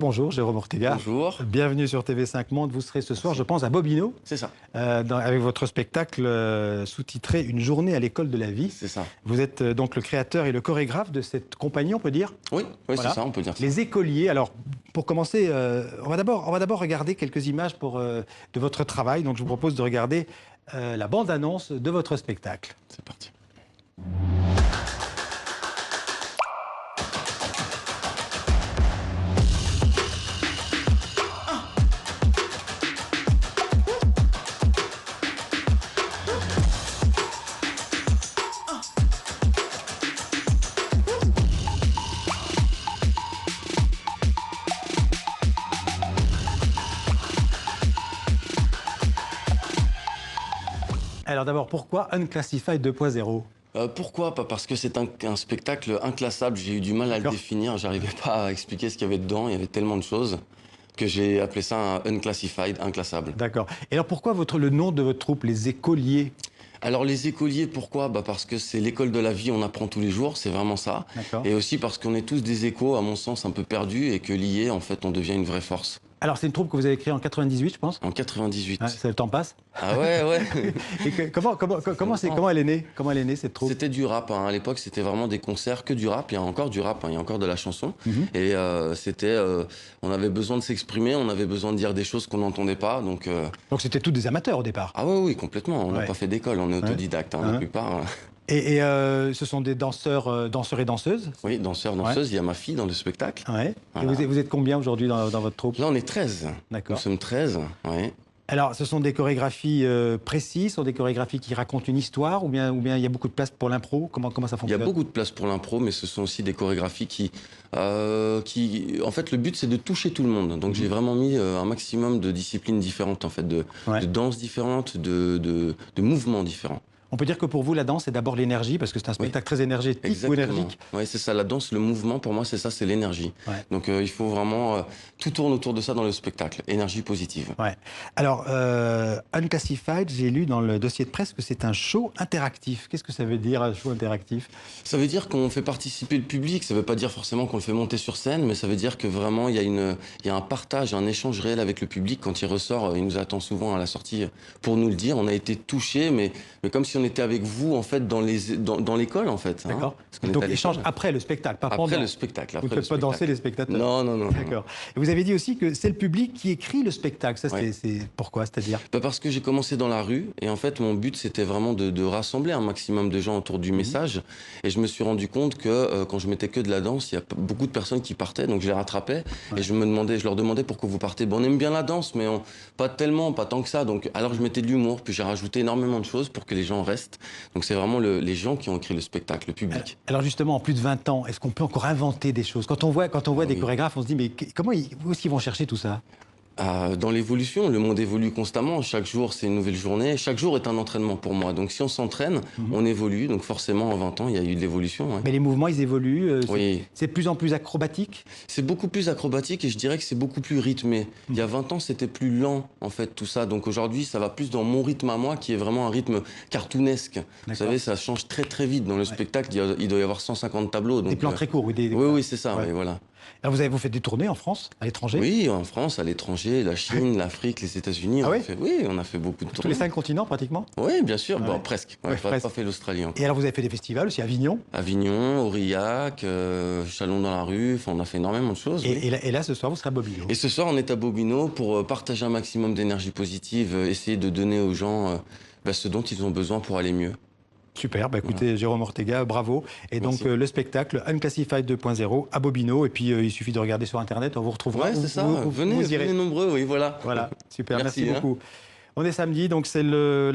Bonjour, Jérôme Ortega. Bonjour. Bienvenue sur TV5 Monde. Vous serez ce soir, je pense, à Bobino. C'est ça. Avec votre spectacle sous-titré Une journée à l'école de la vie. C'est ça. Vous êtes donc le créateur et le chorégraphe de cette compagnie, on peut dire? Oui, Voilà. c'est ça, on peut dire ça. Les écoliers. Alors, pour commencer, on va d'abord regarder quelques images de votre travail. Donc, je vous propose de regarder la bande-annonce de votre spectacle. C'est parti. Alors d'abord, pourquoi Unclassified 2.0? Pourquoi? Pas parce que c'est un spectacle inclassable. J'ai eu du mal à le définir. J'arrivais pas à expliquer ce qu'il y avait dedans. Il y avait tellement de choses que j'ai appelé ça un unclassified, inclassable. D'accord. Et alors pourquoi le nom de votre troupe, les écoliers? Alors les écoliers, pourquoi? Parce que c'est l'école de la vie, on apprend tous les jours, c'est vraiment ça. Et aussi parce qu'on est tous des échos, à mon sens, un peu perdus, et que liés, en fait, on devient une vraie force. Alors c'est une troupe que vous avez créée en 98, je pense? En 98. Ouais, le temps passe. Ah ouais. Et comment elle est née? Comment elle est née, cette troupe? C'était du rap, hein. À l'époque, c'était vraiment des concerts, que du rap. Il y a encore du rap, hein. Il y a encore de la chanson. Et on avait besoin de s'exprimer, on avait besoin de dire des choses qu'on n'entendait pas. Donc c'était tous des amateurs au départ? Ah oui, complètement. On n'a pas fait d'école, on est autodidacte, hein, la plupart. Hein. Et ce sont des danseurs et danseuses? Oui, danseurs, danseuses. Il y a ma fille dans le spectacle. Ouais. Voilà. Et vous êtes combien aujourd'hui dans votre troupe? Là, on est 13. D'accord. Nous sommes 13, oui. Alors, ce sont des chorégraphies précises, ce sont des chorégraphies qui racontent une histoire, ou bien il y a beaucoup de place pour l'impro? Comment ça fonctionne? Il y a beaucoup de place pour l'impro, mais ce sont aussi des chorégraphies qui... En fait, le but, c'est de toucher tout le monde. Donc, j'ai vraiment mis un maximum de disciplines différentes, en fait, de danses différentes, de mouvements différents. On peut dire que pour vous, la danse, c'est d'abord l'énergie, parce que c'est un spectacle très énergétique. Exactement. Ou énergique. Oui, c'est ça. La danse, le mouvement, pour moi, c'est ça, c'est l'énergie. Ouais. Donc, il faut vraiment... tout tourne autour de ça dans le spectacle. Énergie positive. Ouais. Alors, Unclassified, j'ai lu dans le dossier de presse que c'est un show interactif. Qu'est-ce que ça veut dire, un show interactif? Ça veut dire qu'on fait participer le public. Ça ne veut pas dire forcément qu'on le fait monter sur scène, mais ça veut dire que vraiment, il y a un partage, un échange réel avec le public. Quand il ressort, il nous attend souvent à la sortie pour nous le dire. On a été touchés, mais comme si on était avec vous, en fait, dans l'école, en fait. D'accord. Donc, échange après le spectacle, pas pendant. Après le spectacle. Vous ne faites pas danser les spectateurs? Non. D'accord. Et vous avez dit aussi que c'est le public qui écrit le spectacle. Ça, c'est pourquoi, c'est-à-dire? Parce que j'ai commencé dans la rue, et en fait, mon but, c'était vraiment de rassembler un maximum de gens autour du message. Et je me suis rendu compte que quand je mettais que de la danse, il y a beaucoup de personnes qui partaient, donc je les rattrapais. Et je leur demandais pourquoi vous partez. Bon, on aime bien la danse, mais pas tant que ça. Donc, alors je mettais de l'humour, puis j'ai rajouté énormément de choses pour que les gens restent. Donc c'est vraiment les gens qui ont écrit le spectacle, le public. Alors justement, en plus de 20 ans, est-ce qu'on peut encore inventer des choses? Quand on voit des chorégraphes, on se dit, mais où est-ce qu'ils vont chercher tout ça? Dans l'évolution, le monde évolue constamment. Chaque jour, c'est une nouvelle journée. Chaque jour est un entraînement pour moi. Donc si on s'entraîne, on évolue. Donc forcément, en 20 ans, il y a eu de l'évolution. Ouais. Mais les mouvements, ils évoluent. Oui. C'est de plus en plus acrobatique? C'est beaucoup plus acrobatique et je dirais que c'est beaucoup plus rythmé. Il y a 20 ans, c'était plus lent, en fait, tout ça. Donc aujourd'hui, ça va plus dans mon rythme à moi, qui est vraiment un rythme cartoonesque. Vous savez, ça change très très vite. Dans le spectacle, il doit y avoir 150 tableaux. Donc, des plans très courts. Oui, c'est ça. Oui, voilà. Alors vous faites des tournées en France, à l'étranger? Oui, en France, à l'étranger, la Chine, l'Afrique, les États-Unis. Oui, on a fait beaucoup de tournées. Tous les 5 continents, pratiquement? Oui, bien sûr. Bon, presque. On n'a pas fait l'Australie encore. Et alors vous avez fait des festivals aussi, à Avignon? Avignon, Aurillac, Chalon dans la rue. Enfin, on a fait énormément de choses. Et là, ce soir, vous serez à Bobino? Et ce soir, on est à Bobino pour partager un maximum d'énergie positive, essayer de donner aux gens ce dont ils ont besoin pour aller mieux. Super, écoutez, Jérôme Ortega, bravo. Et donc le spectacle Unclassified 2.0 à Bobino, et puis il suffit de regarder sur Internet, on vous retrouvera. Ouais, c'est ça, venez nombreux, oui, voilà. Voilà, super, merci hein. beaucoup. On est samedi, donc c'est la